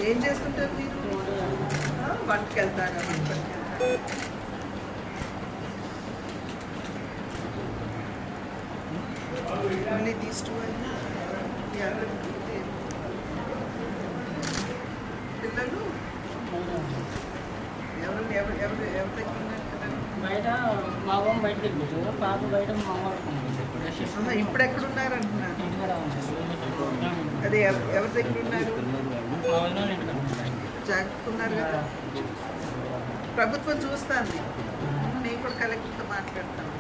ఏం చేస్తుంటారు మీరు? వంటకి వెళ్తారా? మళ్ళీ తీసుకోవాలి పిల్లలు ఎవరు ఎవరు ఎవరు ఎవరు దగ్గర బయట మగం బయట తిరుగుతారు, పాప బయట ఇప్పుడు ఎక్కడున్నారు అంటున్నారు? అదే ఎవరి దగ్గర ఉన్నారు? జాగ్రత్త ఉన్నారు కదా. ప్రభుత్వం చూస్తాను. నేను కూడా కలెక్టర్తో మాట్లాడతాను.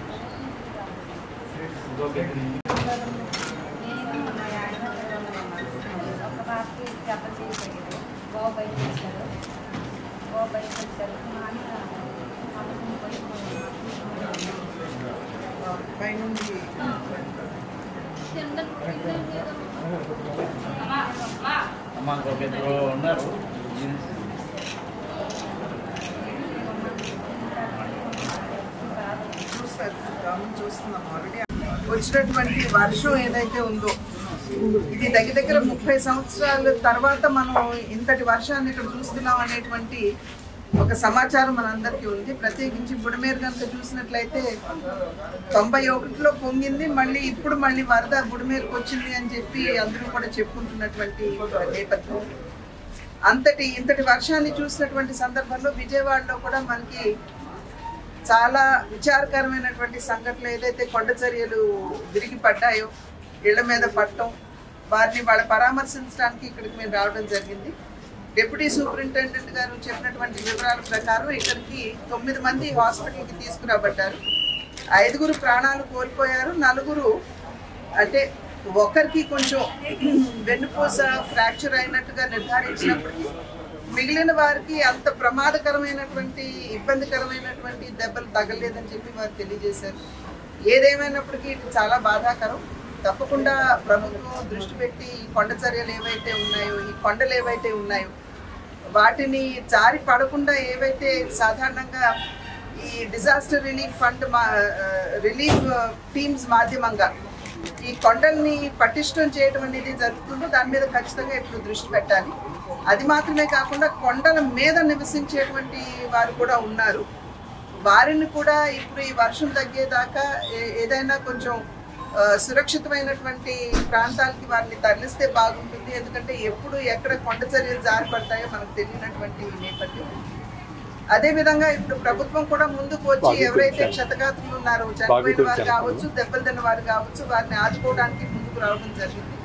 పైనుండి ఉన్నారు చూస్తారు. గవర్నమెంట్ చూస్తున్నాం. ఆల్రెడీ వచ్చినటువంటి వర్షం ఏదైతే ఉందో ఇది దగ్గర 30 సంవత్సరాల తర్వాత మనం ఇంతటి వర్షాన్ని ఇక్కడ చూస్తున్నాం అనేటువంటి ఒక సమాచారం మనందరికీ ఉంది. ప్రత్యేకించి బుడమేరు కనుక చూసినట్లయితే 91లో పొంగింది, మళ్ళీ ఇప్పుడు మళ్ళీ వరద బుడమేరుకు వచ్చింది అని చెప్పి అందరూ కూడా చెప్పుకుంటున్నటువంటి నేపథ్యం. ఇంతటి వర్షాన్ని చూసినటువంటి సందర్భంలో విజయవాడలో కూడా మనకి చాలా విచారకరమైనటువంటి సంఘటనలు ఏదైతే కొండ చర్యలు విరిగి పడ్డాయో, ఇళ్ల మీద పట్టడం, వారిని వాళ్ళ పరామర్శించడానికి ఇక్కడికి మేము రావడం జరిగింది. డిప్యూటీ సూపరింటెండెంట్ గారు చెప్పినటువంటి వివరాల ప్రకారం ఇక్కడికి 9 మంది హాస్పిటల్కి తీసుకురాబడ్డారు. 5 ప్రాణాలు కోల్పోయారు. 4 అంటే ఒకరికి కొంచెం వెన్నుపూస ఫ్రాక్చర్ అయినట్టుగా నిర్ధారించినప్పటికీ మిగిలిన వారికి అంత ప్రమాదకరమైనటువంటి ఇబ్బందికరమైనటువంటి దెబ్బలు తగలేదని చెప్పి వారు తెలియజేశారు. ఏదేమైనప్పటికీ ఇది చాలా బాధాకరం. తప్పకుండా ప్రభుత్వం దృష్టి పెట్టి ఈ కొండ చర్యలు ఏవైతే ఉన్నాయో, ఈ కొండలు ఏవైతే ఉన్నాయో వాటిని జారి పడకుండా ఏవైతే సాధారణంగా ఈ disaster relief fund relief teams మాధ్యమంగా ఈ కొండల్ని పటిష్టం చేయడం అనేది జరుగుతుందో దాని మీద ఖచ్చితంగా ఇప్పుడు దృష్టి పెట్టాలి. అది మాత్రమే కాకుండా కొండల మీద నివసించేటువంటి వారు కూడా ఉన్నారు. వారిని కూడా ఇప్పుడు ఈ వర్షం తగ్గేదాకా ఏదైనా కొంచెం సురక్షితమైనటువంటి ప్రాంతాలకి వారిని తరలిస్తే బాగుంటుంది. ఎందుకంటే ఎప్పుడు ఎక్కడ కొండ చర్యలు జారిపడతాయో మనకు తెలియనటువంటి నేపథ్యం. అదేవిధంగా ఇప్పుడు ప్రభుత్వం కూడా ముందుకు వచ్చి ఎవరైతే క్షతగాత్రులు ఉన్నారో, చనిపోయిన వారు కావచ్చు, దెబ్బలు తిన్న వారు కావచ్చు, వారిని ఆదుకోవడానికి ముందుకు రావడం జరిగింది.